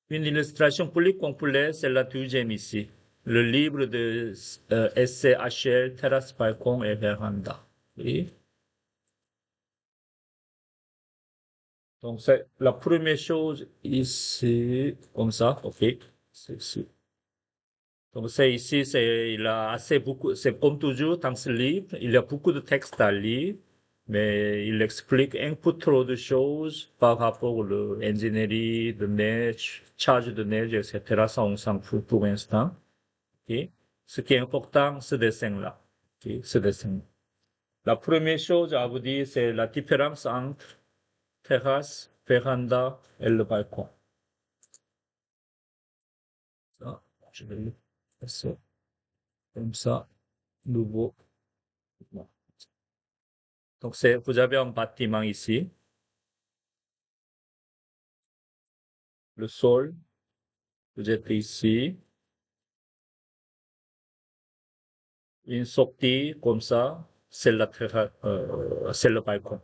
Une illustration plus complète, c'est la deuxième ici. Le livre de essai HL, terrasse, balcon et véranda. Oui. Donc, c'est la première chose ici, comme ça, ok. C'est ici. Donc, c'est ici, il a assez beaucoup, c'est comme toujours dans ce livre, il y a beaucoup de textes à lire, mais il explique un peu trop de choses par rapport à l'ingénierie de neige, charge de neige, etc. Ça, on s'en fout pour l'instant. Ok. Ce qui est important, ce dessin-là. Ok. Ce dessin. La première chose à vous dire, c'est la différence entre terrasse, véranda et le balcon. Ça, je vais le faire ça, comme ça, nouveau. Donc, vous avez un bâtiment ici, le sol, vous êtes ici, une sortie comme ça, c'est c'est le balcon.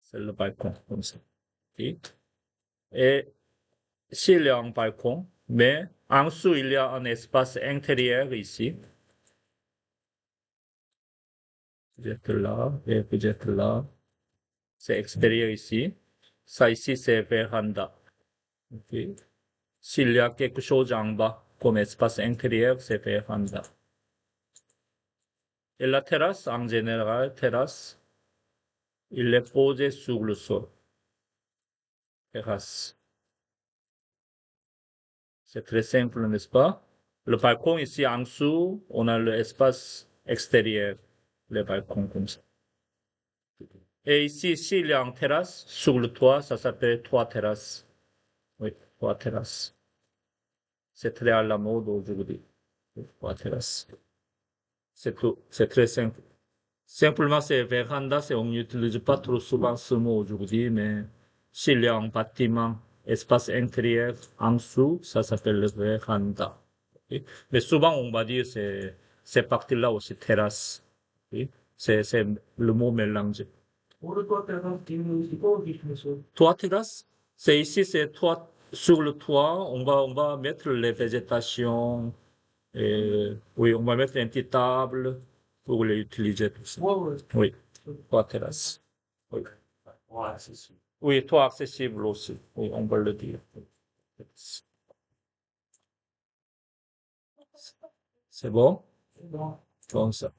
C'est le balcon, comme ça. Ok. Et s'il y a un balcon, mais en dessous, il y a un espace intérieur ici. Vous êtes là, et vous êtes là. C'est extérieur ici. Ça ici, c'est véranda. Ok. S'il y a quelque chose en bas, comme espace intérieur, c'est véranda. Et la terrasse, en général, terrasse, il est posé sur le sol. Terrasse. C'est très simple, n'est-ce pas? Le balcon ici en dessous, on a l'espace extérieur, le balcon comme ça. Et ici, s'il y a une terrasse sur le toit, ça s'appelle toit terrasse. Oui, toit terrasse. C'est très à la mode aujourd'hui. Toit terrasse. C'est tout. C'est très simple. Simplement, c'est véranda, on n'utilise pas trop souvent ce mot aujourd'hui, mais s'il y a un bâtiment, espace intérieur en dessous, ça s'appelle le véranda. Ok. Mais souvent, on va dire ces parties-là aussi terrasse. Ok. C'est le mot mélangé. Toit terrasse, c'est ici, c'est toit, sur le toit, on va mettre les végétations, et, oui, on va mettre une petite table pour les utiliser tout ça. Oui, toit terrasse. Oui. Oui, toit accessible aussi. Oui, on va le dire. C'est bon? Comme ça.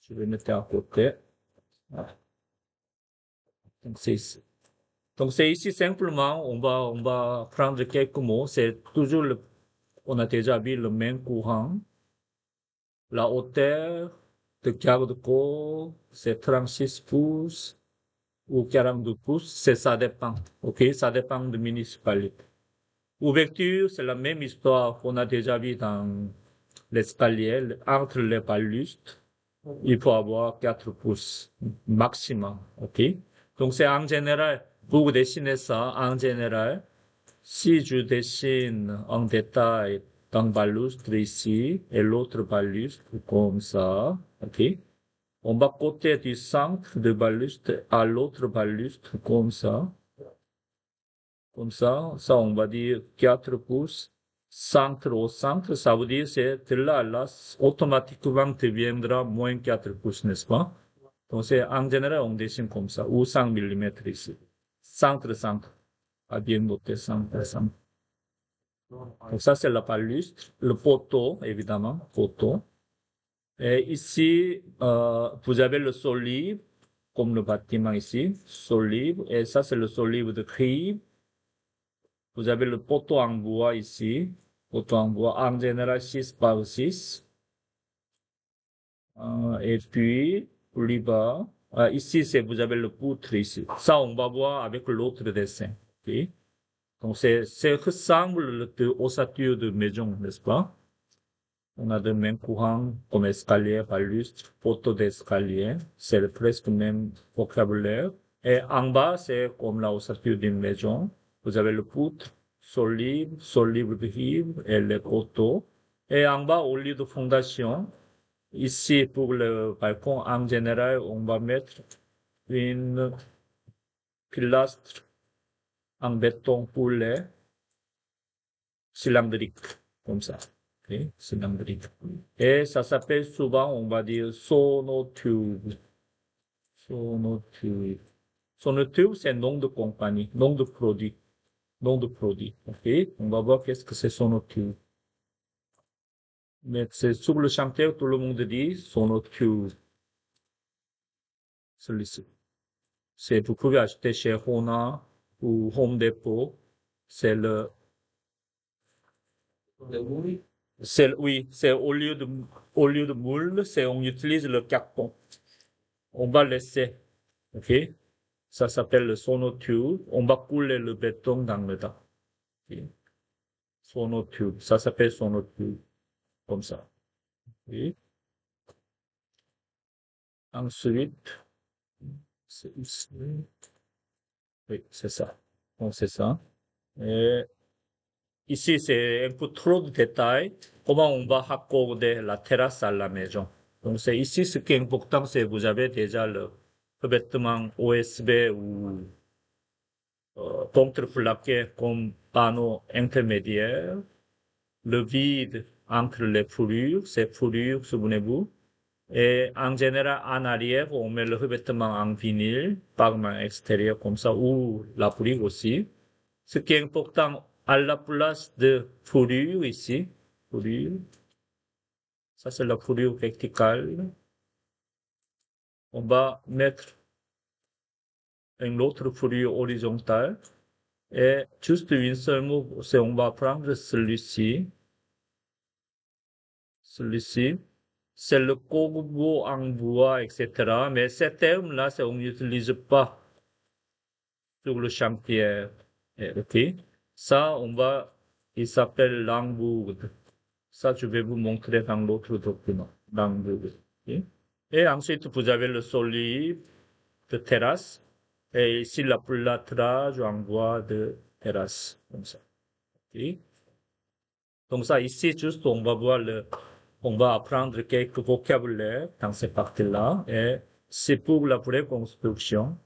Je vais mettre à côté. Voilà. Donc, c'est ici. Donc, c'est ici simplement, on va prendre quelques mots. C'est toujours on a déjà vu le même courant. La hauteur de garde-corps, c'est 36 pouces ou 42 pouces. Ça dépend. OK? Ça dépend de municipalité. Ouverture, c'est la même histoire qu'on a déjà vu dans l'escalier. Entre les balustres, il faut avoir 4 pouces maximum. OK? Donc, c'est en général, pour dessiner ça, en général, si je dessine en détail d'un balustre ici et l'autre balustre comme ça, ok? On va côté du centre de balustre à l'autre balustre comme ça on va dire 4 pouces, centre au centre, ça veut dire c'est de là à là, automatiquement deviendra moins 4 pouces, n'est-ce pas? Donc c'est en général on dessine comme ça, ou 100 mm ici. Centre, à bien noter centre. Donc ça, c'est la balustre, le poteau, évidemment, poteau. Et ici, vous avez le sol libre, comme le bâtiment ici, sol libre. Et ça, c'est le sol libre de cuivre. Vous avez le poteau en bois ici, poteau en bois, en général 6 par 6. Et puis, plus bas, ici, vous avez le poutre ici. Ça, on va voir avec l'autre dessin. Ok. Donc, c'est ressemble ossature de maison, n'est-ce pas? On a le même courant comme escalier, balustre, poteau d'escalier. C'est presque le même vocabulaire. Et en bas, c'est comme la ossature d'une maison. Vous avez le poutre, sol libre de vivre et les poteaux. Et en bas, au lieu de fondation, ici, pour le balcon, en général, on va mettre une pilastre en béton poulet cylindrique, comme ça. Okay? Cylindrique. Et ça s'appelle souvent, on va dire, sonotube. Sonotube. Sonotube, c'est nom de compagnie, nom de produit. Nom de produit. OK? On va voir qu'est-ce que c'est sonotube. Mais c'est sur le chantier, tout le monde dit sonotube. Celui-ci. Vous pouvez acheter chez Hona ou Home Depot. C'est le, oui, c'est au lieu de moule, on utilise le carton. On va laisser, ok? Ça s'appelle le sonotube. On va couler le béton dans le dedans. Ok? Sonotube. Ça s'appelle sonotube. Comme ça. Ok? Ensuite, c'est ici. Oui, c'est ça. Donc, c'est ça. Et ici, c'est un peu trop de détails. Comment on va raccorder la terrasse à la maison. Donc, c'est ici, ce qui est important, c'est que vous avez déjà le revêtement OSB ou contreplaqué comme panneau intermédiaire. Le vide entre les fourrures, ces fourrures, souvenez-vous. Et en général, en arrière, on met le revêtement en vinyle, parement extérieur comme ça, ou la brique aussi. Ce qui est important, à la place de fourrure ici, fourrure, ça c'est la fourrure verticale, on va mettre une autre fourrure horizontale et juste une seule mot, c'est on va prendre celui-ci, c'est le corbeau en bois, etc. Mais ces termes-là, on n'utilise pas sur le chantier. Ok? Ça, il s'appelle l'embourde. Ça, je vais vous montrer dans l'autre document. L'embourde. Ok? Et ensuite, vous avez le solide de terrasse. Et ici, la plâtrage en bois de terrasse. Comme ça. Ok? Donc ça, ici, juste, on va apprendre quelques vocabulaires dans cette partie-là. Et c'est pour la vraie construction.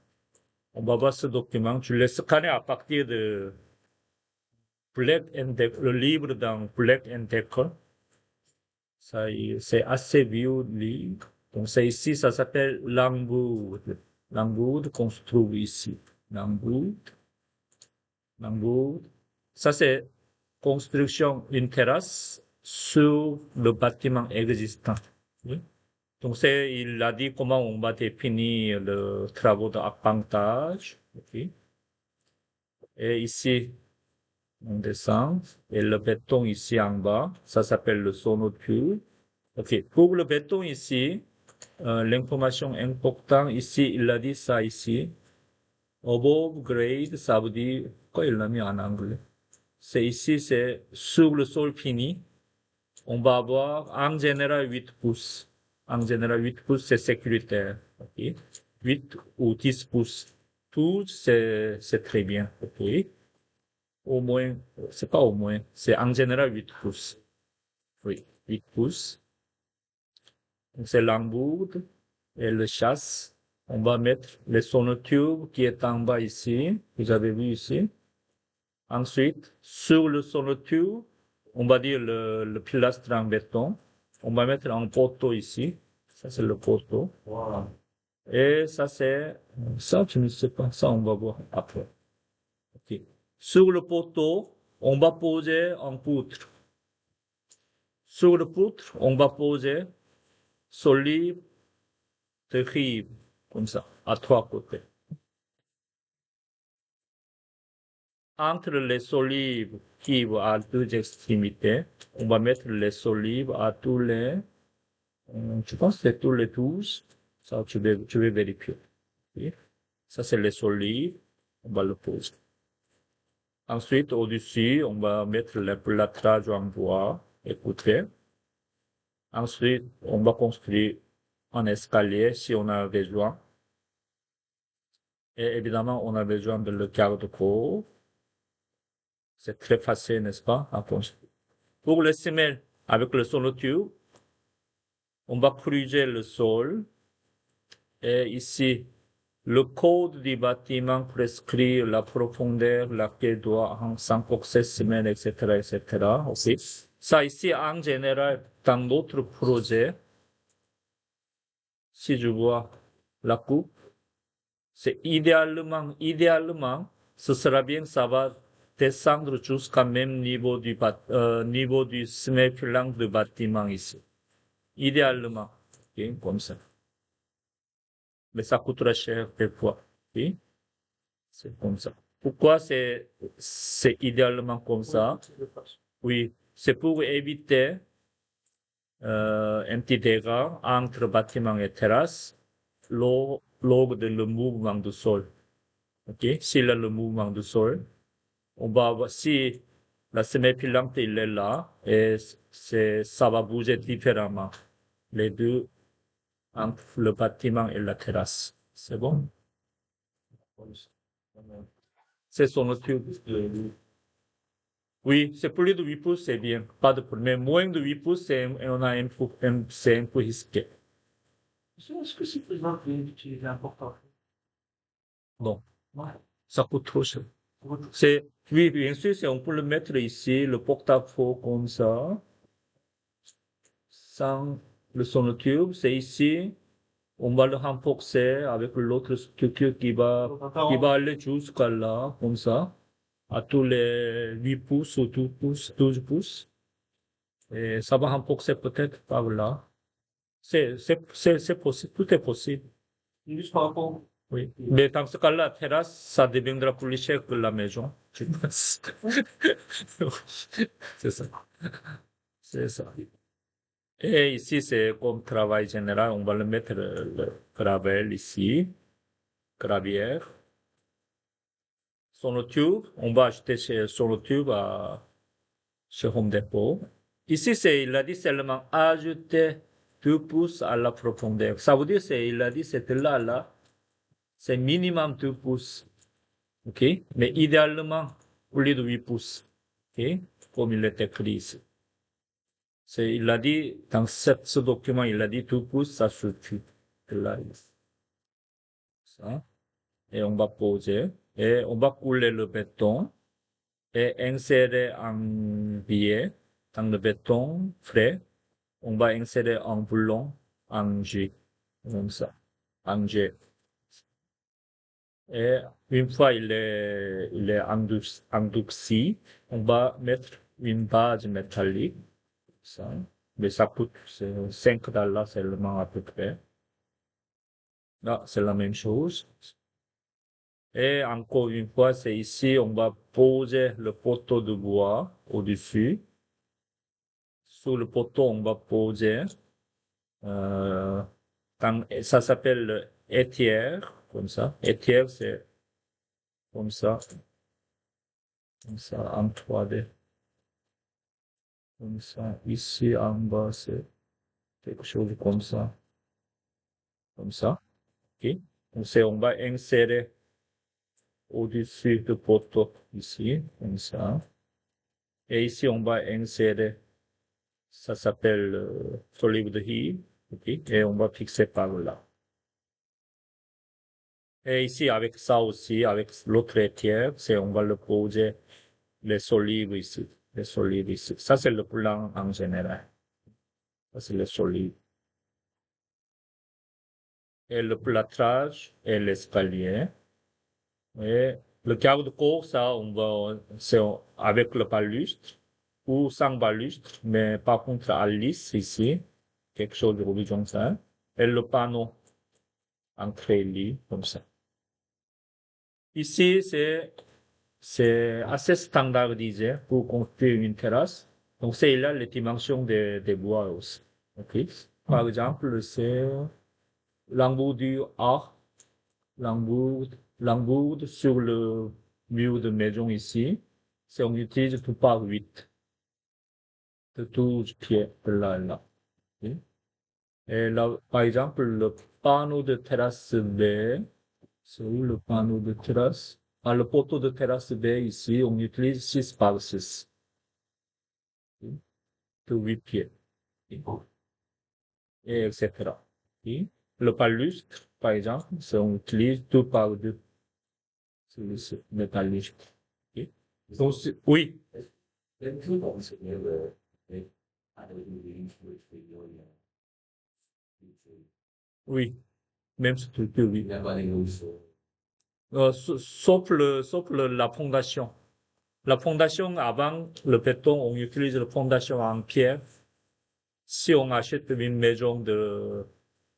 On va voir ce document. Je l'ai scanné à partir de Black and Decker, le livre dans Black and Decker. Ça, c'est assez vieux livre. Donc c'est ici, ça s'appelle Langwood. Langwood construit ici. Langwood. Langwood. Ça c'est construction d'une terrasse sur le bâtiment existant. Oui. Donc il a dit comment on va définir le travaux d'appontage. Okay. Et ici, on descend. Et le béton ici en bas, ça s'appelle le sonotube. OK. Pour le béton ici, l'information importante ici, il a dit ça ici. Above grade, ça veut dire, quoi il l'a mis en anglais? C'est ici, c'est sur le sol fini. On va avoir en général 8 pouces. En général, 8 pouces, c'est sécuritaire. OK. 8 ou 10 pouces. Tout, c'est très bien. OK. Au moins, c'est pas au moins, c'est en général 8 pouces. Oui, 8 pouces. C'est l'embourde et le chasse. On va mettre le sonotube qui est en bas ici. Vous avez vu ici. Ensuite, sur le sonotube, on va dire le pilastre en béton. On va mettre un poteau ici. Ça, c'est le poteau. Wow. Et ça, je ne sais pas. Ça, on va voir après. OK. Sur le poteau, on va poser un poutre. Sur le poutre, on va poser solive de rive, comme ça, à 3 côtés. Entre les solives qui vont à 2 extrémités, on va mettre les solives à je pense que c'est tous les 12. Ça, je vais vérifier. Okay. Ça, c'est les solives. On va le poser. Ensuite, au-dessus, on va mettre le plâtrage en bois. Écoutez. Ensuite, on va construire un escalier si on a besoin. Et évidemment, on a besoin de le garde-corps. C'est très facile, n'est-ce pas, à construire. Pour les semelles, avec le sonotube, on va creuser le sol. Et ici, Le code du bâtiment prescrit la profondeur laquelle doit s'encomber semaine, etc., etc. Ok. Ça ici, en général, dans d'autres projets, si je vois la coupe, c'est idéalement, ce sera bien, ça va descendre jusqu'à même niveau du sommet plan de bâtiment ici. Idéalement, ok, comme ça. Mais ça coûtera cher quelquefois. Ok. C'est comme ça. Pourquoi c'est idéalement comme ça? Oui, c'est pour éviter un petit dégât entre bâtiment et terrasse lors de le mouvement du sol. Ok? S'il y a le mouvement du sol, on va voir si la semi-pilante il est là et ça va bouger différemment. Les deux entre le bâtiment et la terrasse. C'est bon? C'est son tube. Oui, c'est plus de 8 pouces, c'est bien. Pas de problème. Mais moins de 8 pouces, on a c'est un peu risqué. Est-ce que c'est plus simple d'utiliser un porte-à-faux? Bon, Ouais. ça coûte trop cher. Oui, bien sûr, on peut le mettre ici, le porte-à-faux comme ça, sans le sonotube, c'est ici. On va le renforcer avec l'autre structure qui va aller jusqu'à là, comme ça, à tous les 8 pouces ou 12 pouces, 12 pouces. Et ça va renforcer peut-être par là. C'est possible, tout est possible. Juste par rapport. Oui. Mais dans ce cas-là, terrasse, ça deviendra plus cher que la maison, je pense. C'est ça. C'est ça. Et ici, c'est comme travail général, on va le mettre le gravel ici, gravière. Sonotube, on va acheter chez Sonotube chez Home Depot. Ici, il a dit seulement ajouter 2 pouces à la profondeur. Ça veut dire, il a dit, c'était là, c'est minimum 2 pouces. OK? Mais idéalement, plus de 8 pouces. OK? Comme il est écrit ici. Il a dit, dans ce document, il a dit 2 pouces, ça suffit. Là, ça. Et on va poser. Et on va couler le béton. Et insérer un billet dans le béton frais. On va insérer un boulon en G. Comme ça. En G. Et une fois il est endurci, on va mettre une base métallique. Ça. Mais ça coûte $5 seulement à peu près. Là, c'est la même chose. Et encore une fois, c'est ici, on va poser le poteau de bois au-dessus. Sur le poteau, on va poser, euh, ça s'appelle étière, comme ça. Étière, c'est comme ça, en 3D. Comme ça. Ici, en bas, c'est quelque chose comme ça. Comme ça. OK? Donc, on va insérer au-dessus du poteau, ici, comme ça. Et ici, on va insérer, ça s'appelle solid heat. OK? Et on va fixer par là. Et ici, avec ça aussi, avec l'autre étière, on va le poser les solides ici. Les solides ici. Ça, c'est le plan en général. Ça, c'est le solide. Et le plâtrage et l'escalier. Et le garde-corps, ça, c'est avec le balustre ou sans balustre, mais par contre, à lisse ici, quelque chose de horizontal. Et le panneau entrée-lit, comme ça. Ici, c'est assez standardisé pour construire une terrasse. Donc, c'est là les dimensions des bois aussi. OK? Par exemple, c'est l'embout A, l'embout sur le mur de maison ici. On utilise tout par 8 de 12 pieds de là et là. OK? Et là, par exemple, le panneau de terrasse B, c'est où le panneau de terrasse? Ah, le poteau de terrasse B ici, on utilise 6 par 6. De 8 pieds. Et etc. OK? Le balustre, par exemple, on utilise 2 par 2. C'est le balustre. Ok. Donc, oui, Then two points in the I don't really with the oui, même structure, oui. never use La fondation. La fondation, avant le béton, on utilise la fondation en pierre. Si on achète une maison de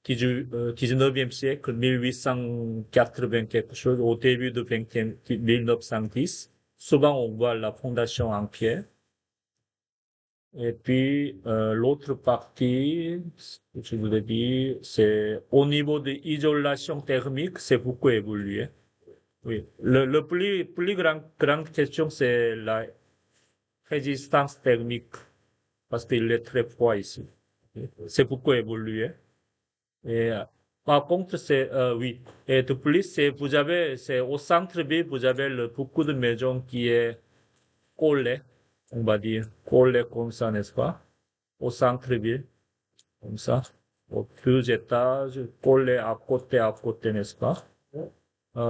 19e siècle, 1880 quelque chose, au début de 20e, 1910, souvent on voit la fondation en pierre. Et puis, l'autre partie, je vous l'ai dit, c'est au niveau de l'isolation thermique, c'est beaucoup évolué. Oui. Le plus grande question, c'est la résistance thermique, parce qu'il est très froid ici. C'est beaucoup évolué. Et, par contre, oui. Et de plus, c'est au centre-ville, vous avez beaucoup de maisons qui est collées, on va dire, collées comme ça, n'est-ce pas? Au centre-ville, comme ça. Aux 2 étages, collées à côté, n'est-ce pas?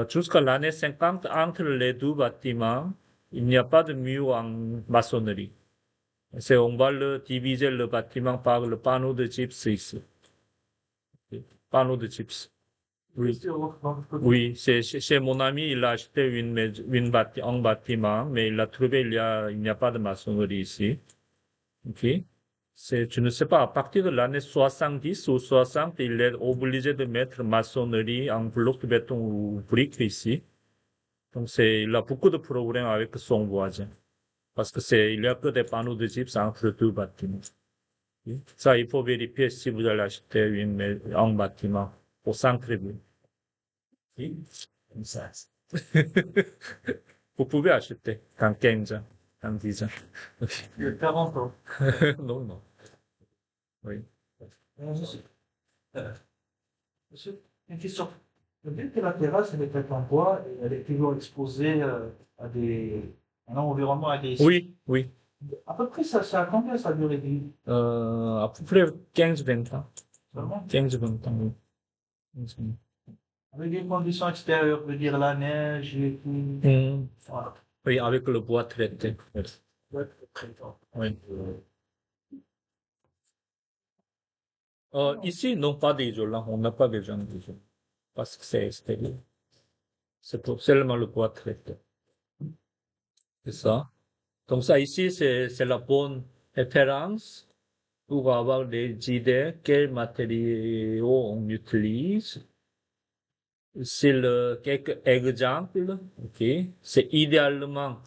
Jusqu'à l'année 50, entre les 2 bâtiments, il n'y a pas de mur en maçonnerie. On va diviser le bâtiment par le panneau de gypse ici. Panneau de gypse. Oui. Oui, chez mon ami, il a acheté un bâtiment, mais il a trouvé, il n'y a pas de maçonnerie ici. OK? Je ne sais pas, à partir de l'année 70 ou 60, il est obligé de mettre maçonnerie en bloc de béton ou briques ici. Donc il a beaucoup de problèmes avec son voisin. Parce que il y a que des panneaux de gypse entre 2 bâtiments. Oui. Ça, il faut vérifier si vous allez acheter un bâtiment au centre-ville. Oui. Comme ça. Vous pouvez acheter dans 15 ans, dans 10 ans. 40 ans. Non, non. Oui. Monsieur, monsieur, une question. Le but que la terrasse, elle est faite en bois et elle est toujours exposée à un environnement agressif. Oui, oui. À peu près, ça a combien ça durée de vie? À peu près 15-20 ans. Seulement? 15-20 ans, oui. 15-20 ans. Avec des conditions extérieures, je veux dire la neige et tout. Voilà. Oui, avec le bois traité. Ouais, très bien. Oui. Ici, non, pas d'isolant. On n'a pas besoin d'isolant. Parce que c'est stérile. C'est pour seulement le bois traité. C'est ça. Donc ça ici, c'est la bonne référence pour avoir des idées quels matériaux on utilise. C'est quelques exemples, ok. C'est idéalement,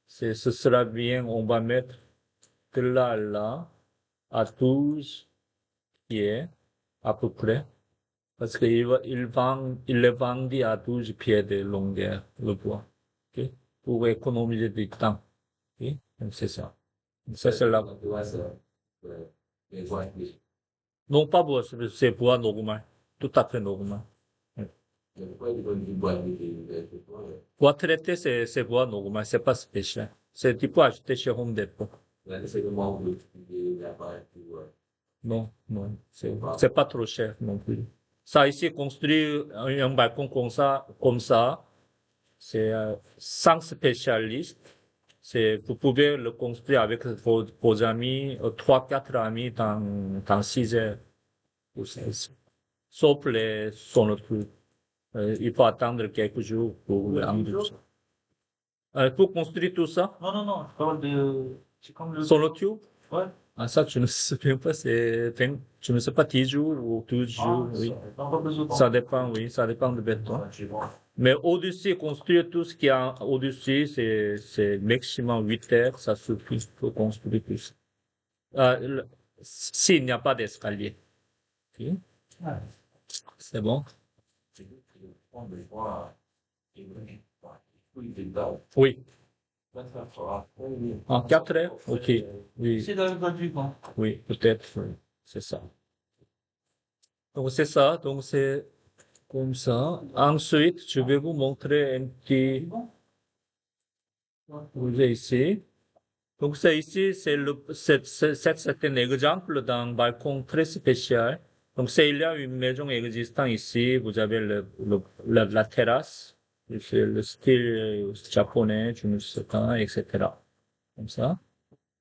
ce sera bien, on va mettre de là à là, à 12 pieds, à peu près. Parce il est vendu à 12 pieds de longueur, le bois, ok. Pour économiser du temps, ok. Donc c'est ça. Ça, c'est la, non pas bois, c'est bois normal. Tout à fait normal. Bois traité, c'est bois normal, c'est pas spécial. Tu peux acheter chez Home Depot. Non, non, c'est pas trop cher non plus. Ça ici, construire un balcon comme ça, c'est sans spécialiste. Vous pouvez le construire avec vos amis, 3-4 amis dans 6 heures. Ou 6. Sauf les sonotubes. Il faut attendre quelques jours pour l'embaucher. Pour construire tout ça, Non, non, non, je parle de. C'est comme le. sonotube, Ouais. ah, ça, je ne sais même pas, je ne sais pas, 10 jours ou 12 jours, oui. Ça pas besoin de Ça dépend, oui, ça dépend du béton. Mais au-dessus, construire tout ce qui est au-dessus, c'est maximum 8 heures, ça suffit pour construire tout ça. S'il n'y a pas d'escalier. Ok. Ouais. C'est bon? Oui. En 4 heures? Ok. Oui. C'est dans du vent. Oui, peut-être. Oui. C'est ça. Donc, c'est ça. Donc, c'est comme ça. Ensuite, je vais vous montrer un petit projet ici. Donc, c'est ici, c'est un exemple d'un balcon très spécial. Donc, il y a une maison existante ici. Vous avez la terrasse. C'est le style japonais, je ne sais pas, etc. Comme ça.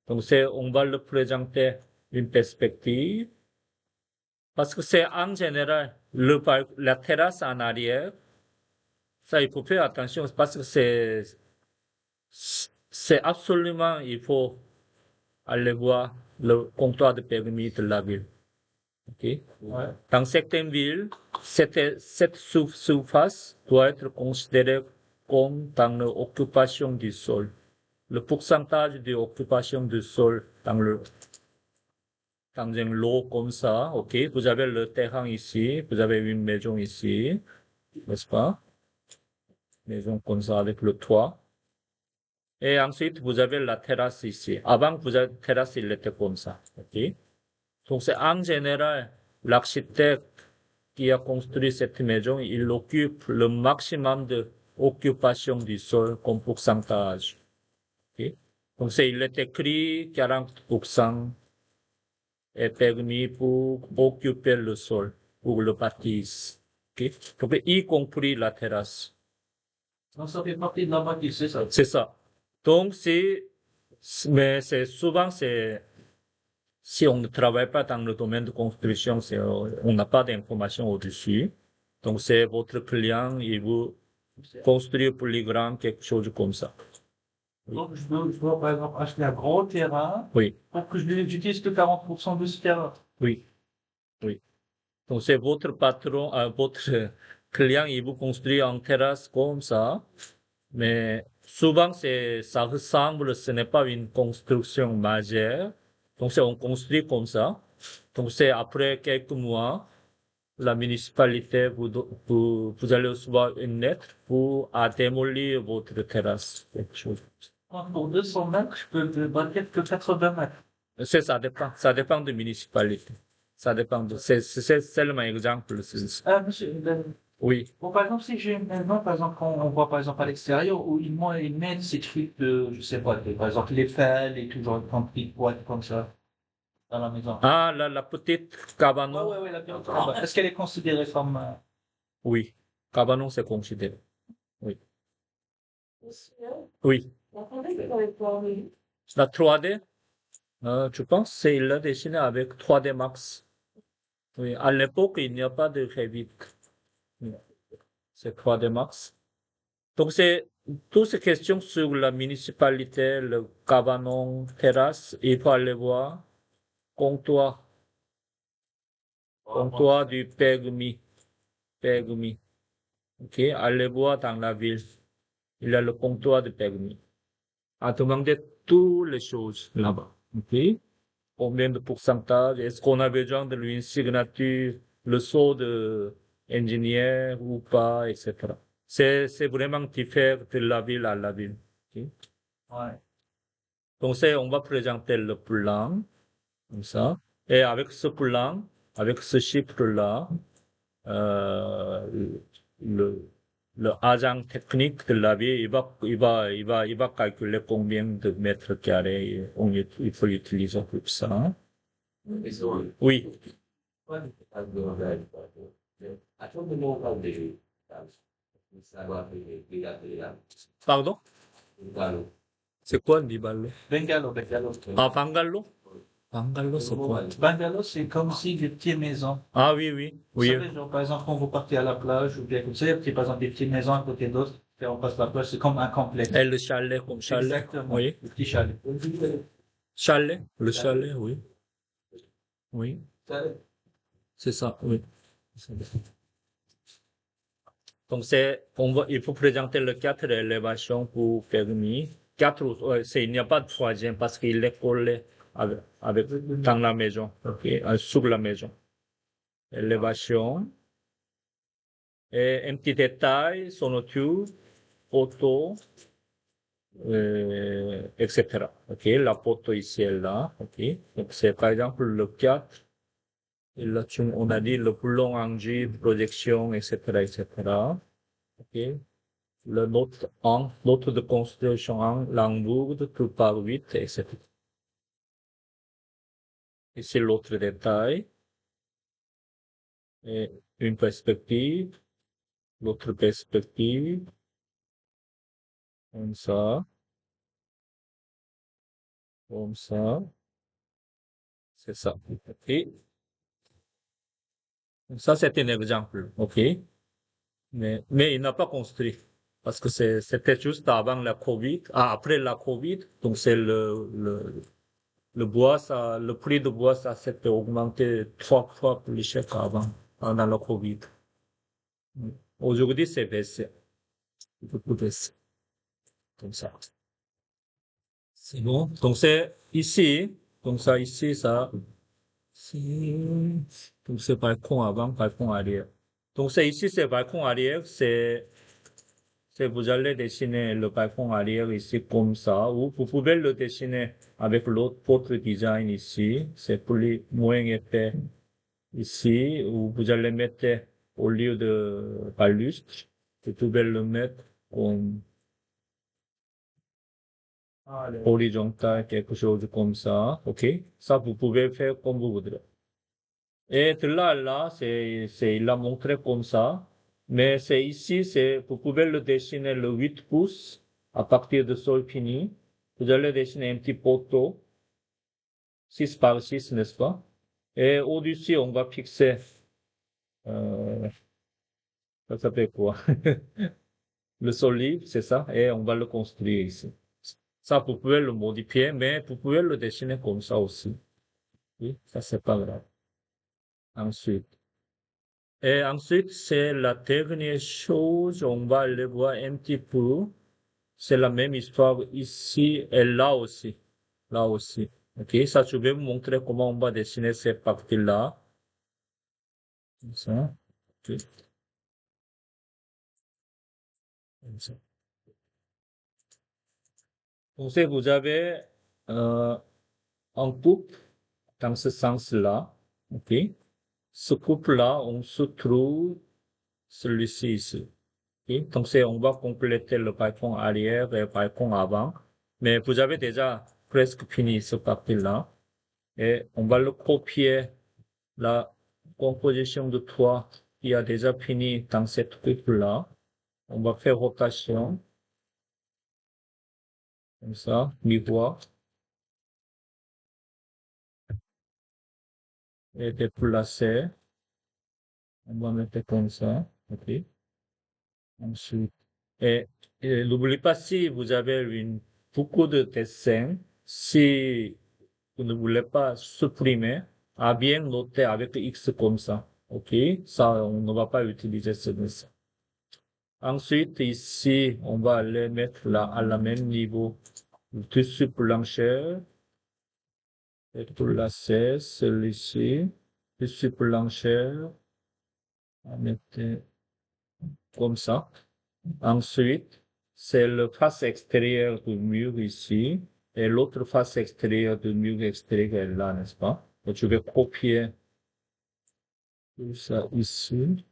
Donc, on va le présenter une perspective. Parce que c'est en général, la terrasse en arrière, ça, il faut faire attention parce que c'est absolument, il faut aller voir le comptoir de permis de la ville. OK? Ouais. Dans certaines villes, cette surface doit être considérée comme dans l'occupation du sol. Le pourcentage d'occupation du sol dans un lot comme ça, OK? Vous avez le terrain ici, vous avez une maison ici, n'est-ce pas? Maison comme ça avec le toit. Et ensuite, vous avez la terrasse ici. Avant, vous avez la terrasse, il était comme ça, OK? Donc, c'est en général, l'architecte qui a construit cette maison, il occupe le maximum de occupation du sol comme pourcentage. OK? Donc, il est écrit 40% est permis pour occuper le sol, pour le bâtisse. OK? Donc, y compris la terrasse. Donc, ça fait partie de la bâtisse, c'est ça. C'est ça. Donc, mais si on ne travaille pas dans le domaine de construction, on n'a pas d'informations au-dessus. Donc, c'est votre client, il vous construit plus grand quelque chose comme ça. Donc, je dois, par exemple, acheter un gros terrain Oui, pour que j'utilise que 40% de ce terrain. oui, oui. Donc, c'est votre patron, votre client, il vous construit en terrasse comme ça. Mais souvent, ça ressemble, ce n'est pas une construction majeure. Donc, on construit comme ça. Donc, c'est après quelques mois, la municipalité, vous allez recevoir une lettre pour démolir votre terrasse. Quelque chose. Donc, pour 200 mètres, je peux ne bâtir que 80 mètres. Ça dépend. Ça dépend de municipalité. Ça dépend c'est seulement un exemple. Ah, monsieur, Oui. bon, par exemple, si j'ai une maison, par exemple, quand on voit, par exemple, à l'extérieur, où ils mettent ces trucs de, je sais pas, par exemple, les pelles et tout, genre, comme petites boîtes comme ça, dans la maison. Ah, la petite cabanon. Ouais, la petite cabane. Est-ce qu'elle est considérée comme, Oui. Cabanon, c'est considéré. Oui. Oui. La 3D, je pense, c'est il l'a dessiné avec 3D Max. Oui. À l'époque, il n'y a pas de Revit. Oui. C'est 3D Max. Donc, c'est toutes ces questions sur la municipalité, le cabanon, terrasse, il faut aller voir. Comptoir, comptoir du permis. Permis. OK? Allez voir dans la ville. Il y a le comptoir de permis. À demander toutes les choses là-bas. OK? Combien de pourcentage? Est-ce qu'on a besoin de une signature, le sceau de ingénieur ou pas, etc. C'est vraiment différent de la ville à la ville. OK? ouais. Donc, on va présenter le plan, comme ça. Et avec ce plan, avec ce chiffre-là, euh, le, le agent technique de la ville, il va calculer combien de mètres carrés il faut utiliser pour ça. Oui. Ouais. Pardon? C'est quoi Nibalo? Bungalow. Ah, Bangalore? Bangalore, c'est quoi? Bungalow, c'est comme si des petites maisons. Ah oui, oui, Vous oui. savez, genre, par exemple, quand vous partez à la plage, ou bien comme ça, il y a, par exemple, des petites maisons à côté d'autres, et on passe la plage, c'est comme un complexe. Et le chalet, comme chalet. Exactement. Oui. Le petit chalet. Chalet, le chalet, oui. Oui, c'est ça, oui. Donc, il faut présenter le 4 élévations pour permis. 4, il n'y a pas de troisième parce qu'il est collé dans la maison, ok, sur la maison. Élévation. Et un petit détail, sonoture, auto, etc. Ok, la photo ici est là, ok. Donc, c'est par exemple le 4. Et là, on a dit le boulon en J, projection, etc., etc. Ok. L'autre de construction en Langbourg, tout par 8, etc. Ici, l'autre détail. Et une perspective, l'autre perspective, comme ça, comme ça, c'est ça. Et ça, c'est un exemple, ok? Mais il n'a pas construit parce que c'était juste avant la Covid, après la Covid, donc c'est le bois, ça, le prix de bois, ça s'était augmenté 3 fois plus cher qu'avant, pendant la Covid. Aujourd'hui, c'est baissé, beaucoup baissé, comme ça. C'est bon. Donc c'est ici, donc ça ici, ça, c'est, donc c'est balcon avant, balcon arrière. Donc c'est ici, c'est balcon arrière, c'est vous allez dessiner le balcon arrière ici comme ça, ou vous pouvez le dessiner avec votre design ici, c'est plus, moins épais ici, où vous allez mettre au lieu de balustre, vous pouvez le mettre comme horizontal, quelque chose comme ça, ok? Ça, vous pouvez faire comme vous voudrez. Et de là à là, il a montré comme ça. Mais c'est ici, vous pouvez le dessiner le 8 pouces à partir de sol fini. Vous allez dessiner un petit poteau, 6 par 6, n'est-ce pas? Et au-dessus, on va fixer, euh, ça s'appelle quoi? Le solive, c'est ça? Et on va le construire ici. Ça, vous pouvez le modifier, mais vous pouvez le dessiner comme ça aussi. Oui, ça, c'est pas grave. Ensuite. Et ensuite, c'est la dernière chose, on va aller voir un petit peu. C'est la même histoire ici et là aussi. Là aussi. Ok, ça, je vais vous montrer comment on va dessiner ces parties-là. Comme ça. Ok, comme ça. Donc, vous avez un couple dans ce sens-là. Ok. Ce couple-là, on se trouve celui-ci ici. Ok. Donc, on va compléter le balcon arrière et le balcon avant. Mais vous avez déjà presque fini ce partie-là. Et on va le copier, la composition de toit qui a déjà fini dans cette coupe-là. On va faire rotation, comme ça, miroir, et déplacer. On va mettre comme ça. Ok. Ensuite. Et, et n'oubliez pas si vous avez beaucoup de dessins, si vous ne voulez pas supprimer, à bien noter avec X comme ça. OK? Ça, on ne va pas utiliser ce dessin. Ensuite, ici, on va les mettre là, à la même niveau. Le tissu plancher, et pour la 16, celui-ci. Tissu plancher, on va mettre comme ça. Ensuite, c'est le face extérieure du mur ici, et l'autre face extérieure du mur extérieur est là, n'est-ce pas? Et je vais copier tout ça ici.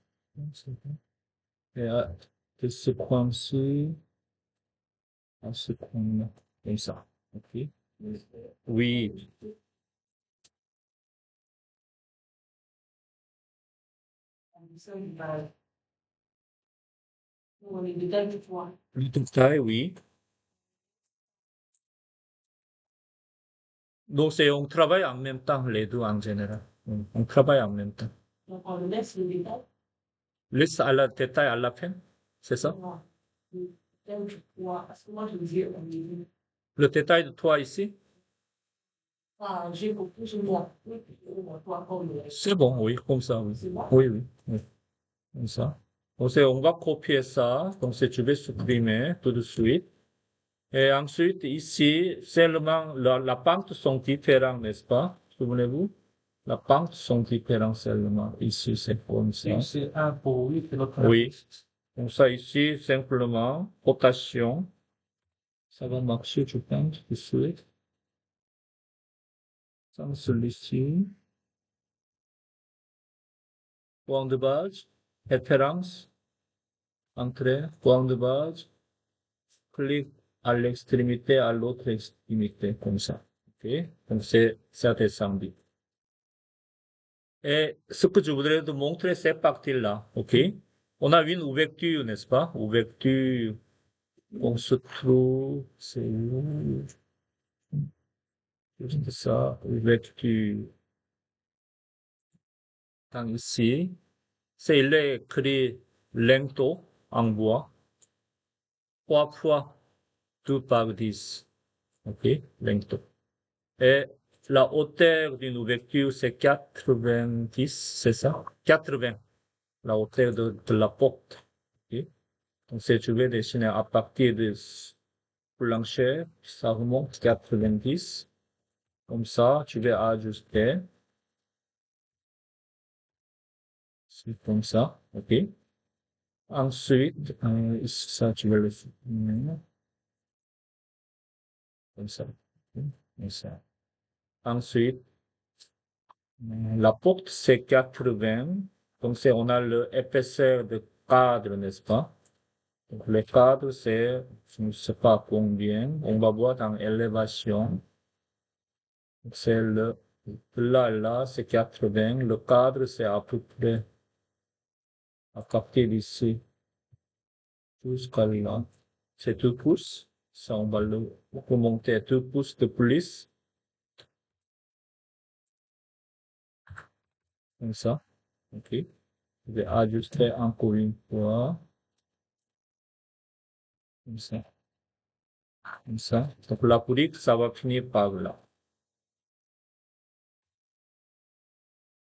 Et de ce point-ci, à ce point-là, comme ça. OK? Oui, Les détails du toit. le détail, oui. Donc, on travaille en même temps, les deux en général. On travaille en même temps. Donc, on laisse le détail. Laisse à la détail à la fin, c'est ça? Non, le détail du toit. Parce que moi, je disais, on est Le détail de toi ici? pas, j'ai beaucoup de moi. Oui, mon toit comme C'est bon, oui, comme ça, oui. c'est bon. Oui, oui, oui, comme ça. Donc, on va copier ça. Donc, je vais supprimer tout de suite. Et ensuite, ici, seulement, la pente sont différentes, n'est-ce pas? Souvenez-vous? La pente sont différentes seulement. Ici, c'est comme ça. C'est un pour 8 et l'autre Oui. Donc, ça ici, simplement, rotation. Ça va marcher, je pense, tout de suite. Sans celui-ci. Point de base. Référence. Entrée. Point de base. Clic à l'extrémité, à l'autre extrémité, comme ça. OK? Donc, c'est ça descendu. Et ce que je voudrais te montrer, c'est partie-là, ok? On a une ouverture, n'est-ce pas? Ouverture, on se trouve, c'est où? Juste ça, ouverture. Dans ici, c'est il est écrit lento en bois, 3 fois 2 par 10, ok? Lento. Et la hauteur d'une ouverture, c'est 90, c'est ça? 80, la hauteur de la porte. Ok. Donc, si je vais dessiner à partir de plancher, ça remonte 90. Comme ça, tu vais ajuster. C'est comme ça, ok? Ensuite, ça, tu vas le faire. Comme ça. Comme ça. Ensuite, la porte, c'est 80. Donc, on a l'épaisseur de cadre, n'est-ce pas? Donc, le cadre, c'est, je ne sais pas combien. On va voir dans élévation. C'est là, c'est 80. Le cadre, c'est à peu près à partir d'ici jusqu'à là. C'est 2 pouces. Ça, on va le remonter à 2 pouces de plus. Comme ça. OK. Je vais ajuster encore une fois. Comme ça. Comme ça. Donc, la brique, ça va finir par là.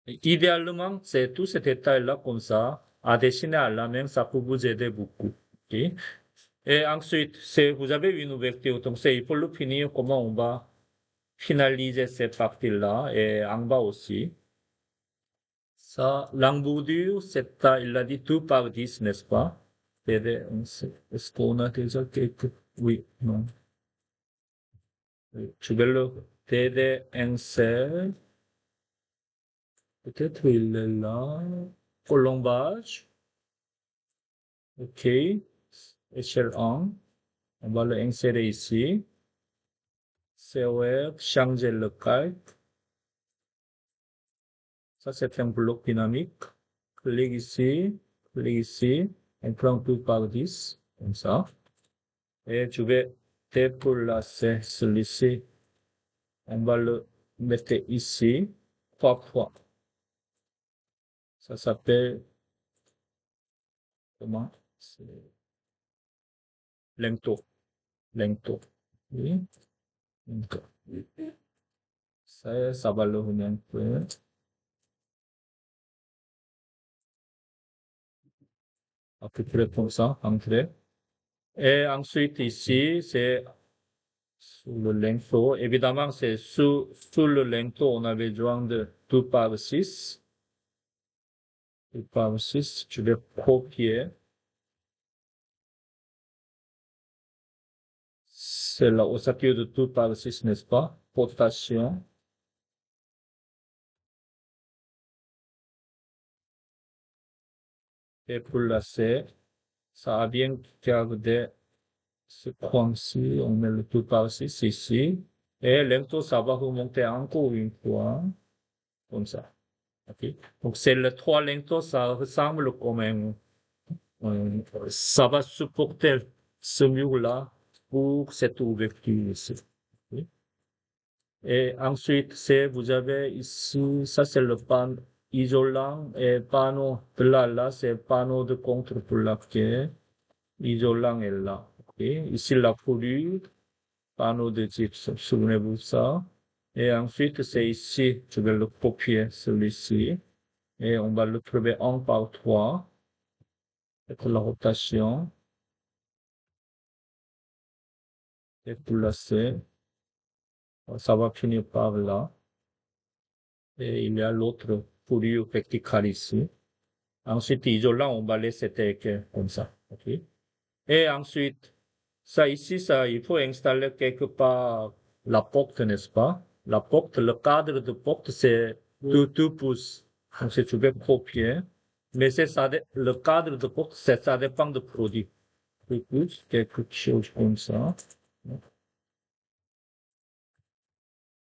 Et idéalement, c'est tout cet détail-là comme ça, à dessiner à la main, ça peut vous aider beaucoup. OK? Et ensuite, vous avez une ouverture, donc il faut le finir, comment on va finaliser cette partie-là, et en bas aussi. Ça, l'embouchure, il a dit 2 par 10, n'est-ce pas? Est-ce qu'on a déjà quelques, oui, non. Oui, je vais le TD insert. Peut-être il est là. Colombage. OK. Échelle 1. On va le insérer ici. COR, changer le calque. Ça, c'est un bloc dynamique. Clique ici. On prend tout par 10, comme ça. Et je vais déplacer celui-ci. On va le mettre ici, 3 fois. Ça s'appelle, comment? C'est lento. Lento. Oui. Lento. Ça va le remettre un peu. À peu près comme ça, entrer. Et ensuite, ici, c'est sur le lento. Évidemment, c'est sur le lento, on a besoin de 2 par 6. 2 par 6, je vais copier. C'est la ossature de 2 par 6, n'est-ce pas? Rotation. Et pour la C, ça a bien gardé ce point-ci. On met le 2 par 6 ici. Et lento, ça va remonter encore une fois. Comme ça. OK? Donc, c'est le 3 lento, ça ressemble comme ça va supporter ce mur-là pour cette ouverture ici. OK? Et ensuite, vous avez ici, ça c'est le panneau isolant et panneau de là, c'est panneau de contreplaqué. Isolant est là. OK? Ici, la fourrure, panneau de gypsum, souvenez-vous de ça. Et ensuite, c'est ici, je vais le copier, celui-ci. Et on va le trouver 1 par 3. Et pour la rotation. Et pour la C, ça va finir par là. Et il y a l'autre fourrure verticale ici. Ensuite, isolant, on va laisser tel que comme ça. OK? Et ensuite, ça ici, il faut installer quelque part la porte, n'est-ce pas? La porte, le cadre de porte, c'est 2 pouces. Donc, si tu veux copier. Mais le cadre de porte, ça dépend du produit. 2 pouces, quelque chose comme ça.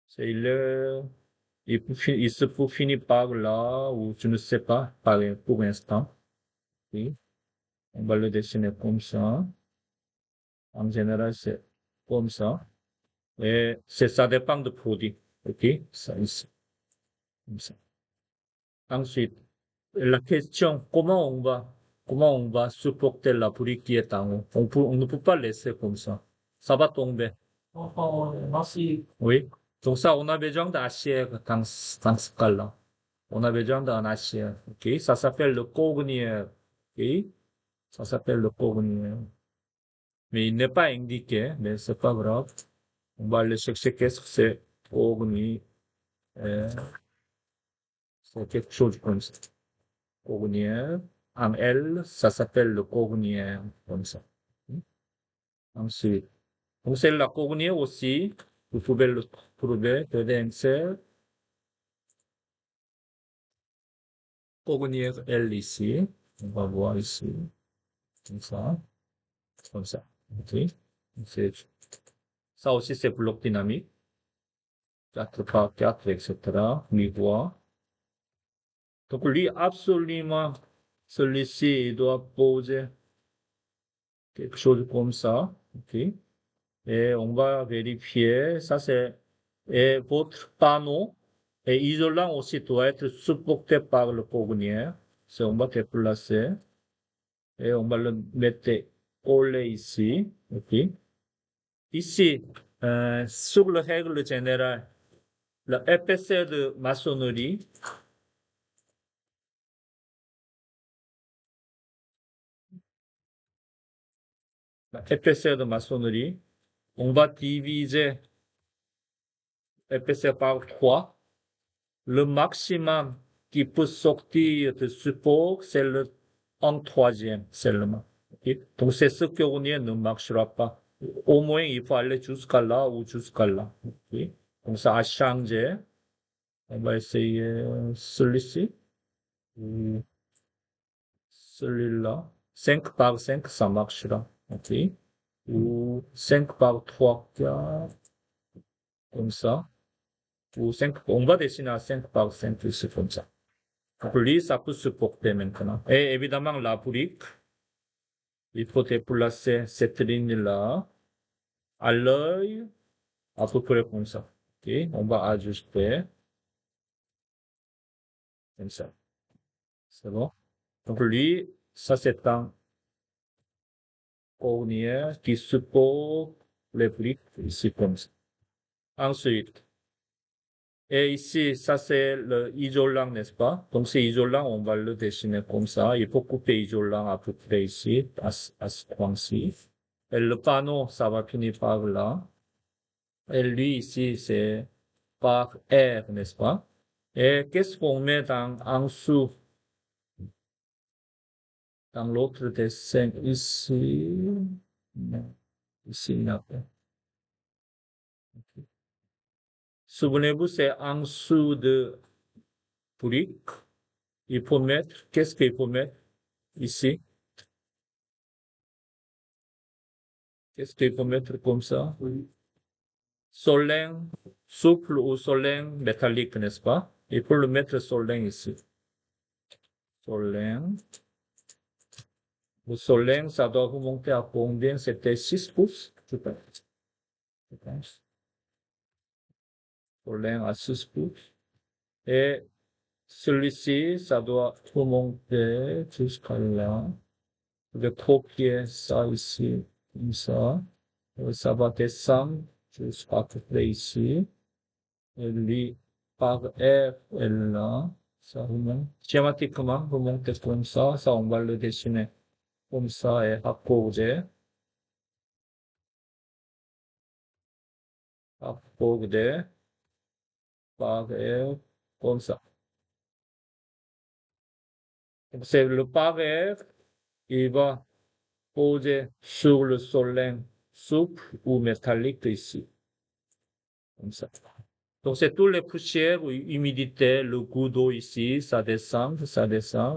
C'est il se peut finir par là, ou je ne sais pas, pour l'instant. Oui. On va le dessiner comme ça. En général, c'est comme ça. Et ça dépend du produit. OK? Ça, ici. Comme ça. Ensuite, la question, comment on va supporter la pluie qui est en haut? On ne peut pas laisser comme ça. Ça va tomber. Non, si, Oui. Donc ça, on a besoin d'acier dans ce cas-là. On a besoin d'un acier. OK? Ça s'appelle le cognière. OK? Ça s'appelle le cognière. Mais il n'est pas indiqué, mais c'est pas grave. On va aller chercher qu'est-ce que c'est cognière. C'est quelque chose comme ça. Cognière. En L, ça s'appelle le cognière, comme ça. Ensuite, donc c'est la cognière aussi. Vous pouvez le trouver, credential. Cognière L ici. On va voir ici. Comme ça. Comme ça. OK. Ça aussi, c'est bloc dynamique. 4 par 4, etc. Miroir. Donc, lui, absolument, celui-ci, il doit poser quelque chose comme ça. OK. Et on va vérifier. Ça, c'est, et votre panneau et isolant aussi doit être supporté par le cognière. C'est, on va déplacer. Et on va le mettre collé ici. OK. Ici, sur la règle générale, l'épaisseur de maçonnerie, l'épaisseur de maçonnerie, on va diviser l'épaisseur par 3. Le maximum qui peut sortir de support, c'est le 1/3 seulement. Ok? Donc, c'est ce qu'on ne marchera pas. Au moins, il faut aller jusqu'à là ou jusqu'à là. Ok? Donc, ça a changé. On va essayer celui-ci. Ou celui-là. 5 par 5, ça marchera. OK? Ou 5 par 3, 4, comme ça. Ou 5, on va dessiner à 5 par 5, c'est comme ça. Donc, lui, ça peut se porter maintenant. Et évidemment, la brique, il faut déplacer cette ligne-là à l'œil, à peu près comme ça. OK? On va ajuster. Comme ça. C'est bon? Donc, lui, ça, c'est un cornière qui supporte les briques, ici, comme ça. Ensuite, et ici, ça c'est le isolant, n'est-ce pas? Donc c'est isolant, on va le dessiner comme ça. Il faut couper isolant à peu près ici, à ce point-ci. Et le panneau, ça va finir par là. Et lui ici, c'est par R, n'est-ce pas? Et qu'est-ce qu'on met en dessous? Dans l'autre dessin ici. Non, ici, il n'y a pas. Souvenez-vous, c'est en dessous de brique. Il faut mettre, qu'est-ce qu'il faut mettre ici? Qu'est-ce qu'il faut mettre comme ça? Solin souple ou solin métallique, n'est-ce pas? Il faut le mettre solin ici. Solin. Le solin, ça doit remonter à combien? C'était 6 pouces, je pense. Solin à 6 pouces. Et celui-ci, ça doit remonter jusqu'à là. Je vais copier ça ici, comme ça. Et ça va descendre jusqu'à peu près ici. Et lui, par R est là. Ça remonte. Schématiquement, remonte comme ça. Ça, on va le dessiner comme ça et accorder. Accorder par R, comme ça. Donc, c'est le par R, il va poser sur le solin souple ou métallique ici. Comme ça. Donc, c'est tous les poussières ou humidités, le goût d'eau ici, ça descend,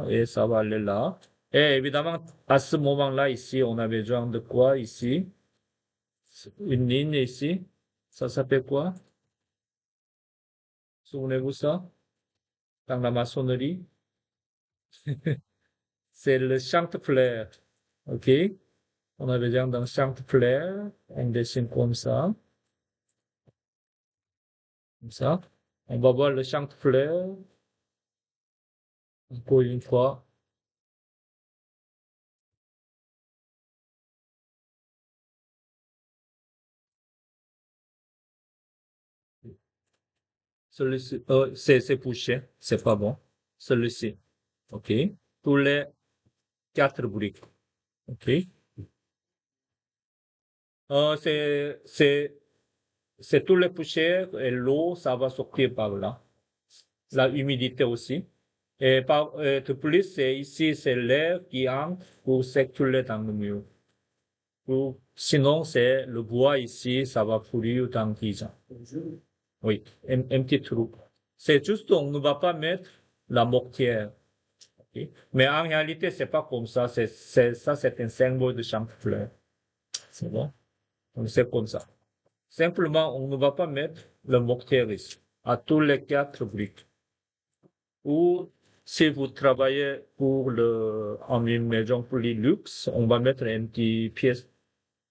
et ça va aller là. Et évidemment, à ce moment-là, ici, on a besoin de quoi ici? Une ligne ici. Ça s'appelle quoi? Souvenez-vous ça? Dans la maçonnerie, c'est le chantre-fleur. OK? On a besoin d'un chantre-fleur. On dessine comme ça. Comme ça. On va voir le chantre-fleur. Encore une fois. Celui-ci, c'est poussé. C'est pas bon. Celui-ci. OK? Tous les 4 briques. OK? C'est tous les poussières et l'eau, ça va sortir par là. La humidité aussi. Et de plus, ici, c'est l'air qui entre pour circuler dans le mur. Sinon, c'est le bois ici, ça va pourrir dans 10 ans. Oui, un petit trou. C'est juste, on ne va pas mettre la mortière. Ok. Mais en réalité, c'est pas comme ça. Ça, c'est un symbole de chambre-fleur. C'est bon? Donc, c'est comme ça. Simplement, on ne va pas mettre le mortier ici, à tous les 4 briques. Ou si vous travaillez en une maison plus luxe, on va mettre une petite pièce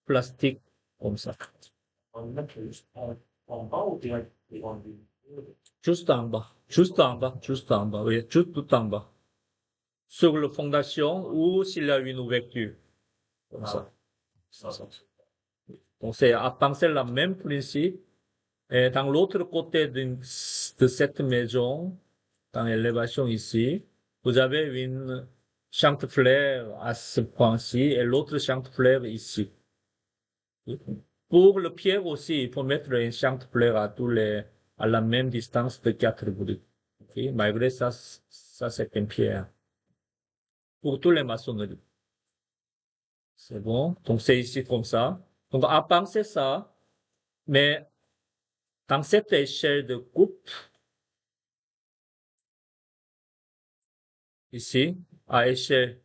plastique comme ça. On va mettre juste en bas ou directement en haut? Juste en bas, juste en bas, juste en bas, oui, juste tout en bas. Sur la fondation ou s'il y a une ouverture. Comme ça. Donc c'est à penser le même principe. Et dans l'autre côté de cette maison, dans l'élévation ici, vous avez une chantre-fleur à ce point-ci et l'autre chantre-fleur ici. Pour le pierre aussi, il faut mettre une chantre-fleur à la même distance de 4 briques. Okay? Malgré ça, c'est une pierre. Pour tous les maçonneries. C'est bon. Donc, c'est ici comme ça. Donc, à penser ça, mais dans cette échelle de coupe, ici, à échelle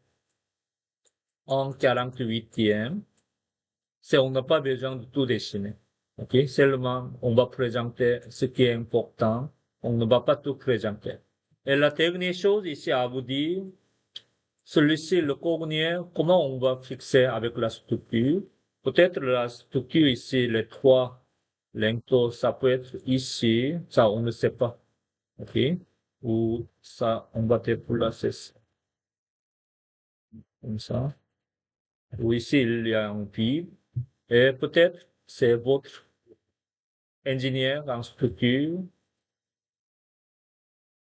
1/48e, on n'a pas besoin de tout dessiner. OK? Seulement, on va présenter ce qui est important. On ne va pas tout présenter. Et la dernière chose ici à vous dire, celui-ci, le cornière, comment on va fixer avec la structure? Peut-être la structure ici, les 3 linteaux, ça peut être ici, ça on ne sait pas. OK? Ou ça, on va déplacer comme ça. Ou ici, il y a un fil. Et peut-être c'est votre ingénieur en structure,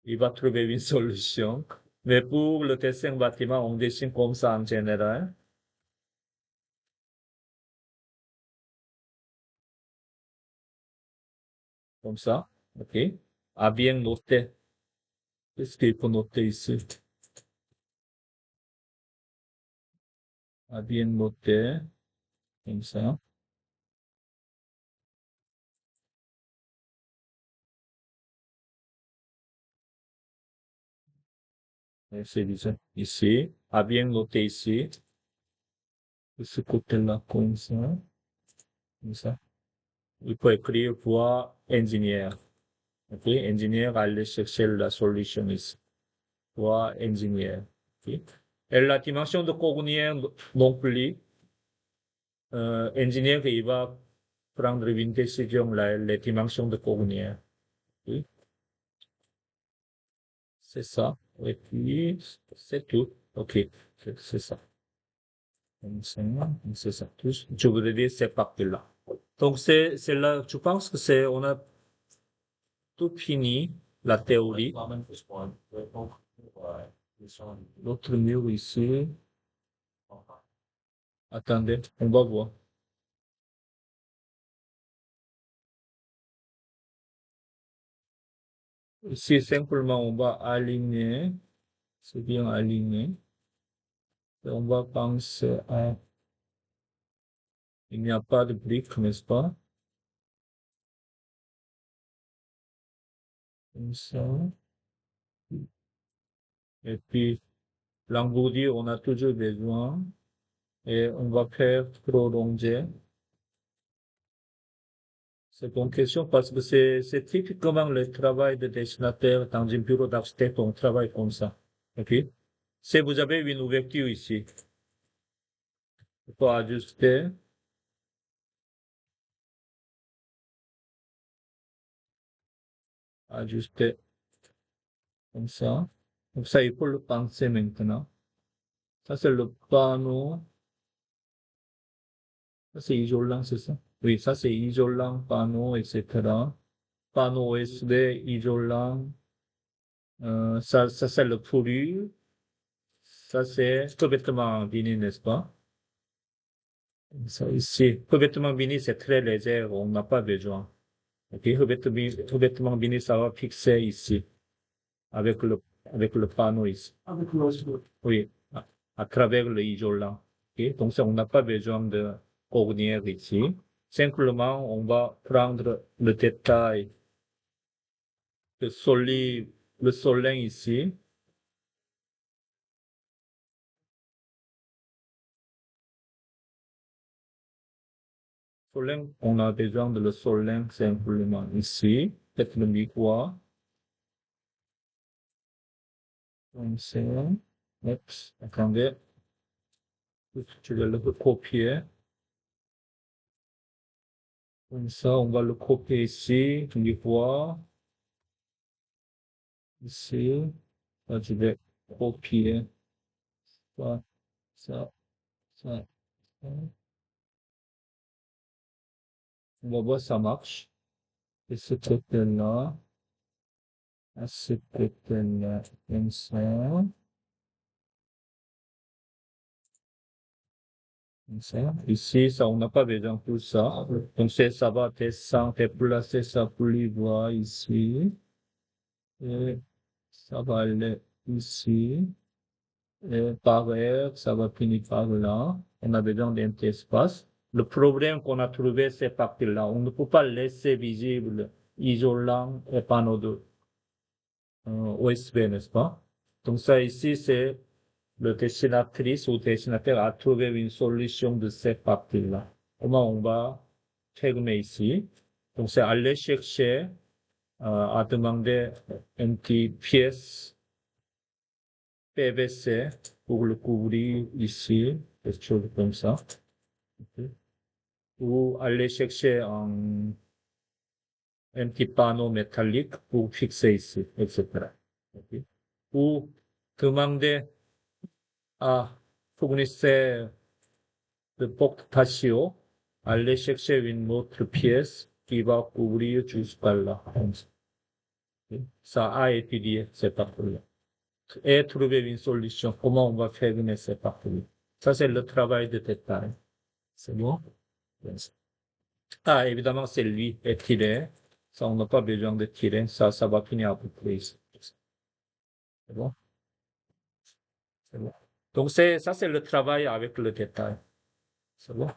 il va trouver une solution. Mais pour le dessin bâtiment, on dessine comme ça en général. Comme ça. OK? À bien noter. Qu'est-ce qu'il faut noter ici? À bien noter. Comme ça. Et c'est ici. À bien noter ici. De ce côté-là, comme ça. Comme ça. Il faut écrire voie ingénieur. OK? Ingénieur, aller chercher la solution ici. Voie ingénieur. OK? Et la dimension de cornière non plus. Ingénieur, il va prendre une décision, les dimensions de cornière. OK? C'est ça. Et puis, c'est tout. OK. C'est ça. C'est ça. Je voudrais dire cette partie-là. Donc, c'est là, je pense que on a tout fini, la théorie. L'autre mur ici. Attendez, on va voir. Ici, simplement, on va aligner. C'est bien aligné. Et on va penser à, il n'y a pas de briques, n'est-ce pas? Comme ça. Et puis, l'engourdir, on a toujours besoin. Et on va faire prolonger C'est bonne question parce que c'est typiquement le travail de dessinateur dans un bureau d'architecte, on travaille comme ça. OK? Si vous avez une ouverture ici, il faut ajuster. Ajuster comme ça. Donc ça, il faut le penser maintenant. Ça, c'est le panneau. Ça, c'est isolant, c'est ça? Oui, ça, c'est isolant, panneau, etc. Panneau USB, isolant. Ça, c'est le fourrure. Ça, c'est revêtement vinyle, n'est-ce pas? Ça, ici, revêtement vinyle, c'est très léger, on n'a pas besoin. OK, revêtement vinyle, ça va fixer ici, avec le panneau ici. Avec l'osmo. Oui, à travers le isolant. OK, donc ça, on n'a pas besoin de cornière ici. Simplement, on va prendre le détail de le solin ici. Solin, on a besoin de le solin simplement ici. Peut-être le miroir. Comme ça. Oups, attendez. Je vais le recopier. Comme ça, on va le copier ici. Miroir. Ici. Là, je vais copier. Ça, ça, ça. On va voir si ça marche. Et ce truc-là. À ce truc-là. Comme ça. Comme ça. Ici, ça, on n'a pas besoin de tout ça. Donc, ça va descendre, déplacer ça pour les voir ici. Et ça va aller ici. Et pareil, ça va finir par là. On a besoin d'un petit espace. Le problème qu'on a trouvé, c'est partie-là. On ne peut pas laisser visible isolant et panneau de OSB, n'est-ce pas? Donc ça ici, c'est le dessinatrice ou dessinateur a trouvé une solution de cette partie-là. Comment on va fermer ici? Donc c'est aller chercher, à demander une petite pièce PVC pour le couvrir ici, quelque chose comme ça. Ok. Ou aller chercher un petit panneau métallique pour fixer ici, etc. Ok. Ou demander à fournisseur de porte-patio, aller chercher une autre pièce qui va couvrir jusqu'à là. Comme ça. Ok. Ça a étudié cette partie-là. Et trouver une solution. Comment on va fermer cette partie-là. Ça, c'est le travail de détail. C'est bon? Yes. Ah, évidemment, c'est lui et tirer. Ça, on n'a pas besoin de tirer. Ça va finir à peu près ici. C'est bon? C'est bon. Donc, ça, c'est le travail avec le détail. C'est bon?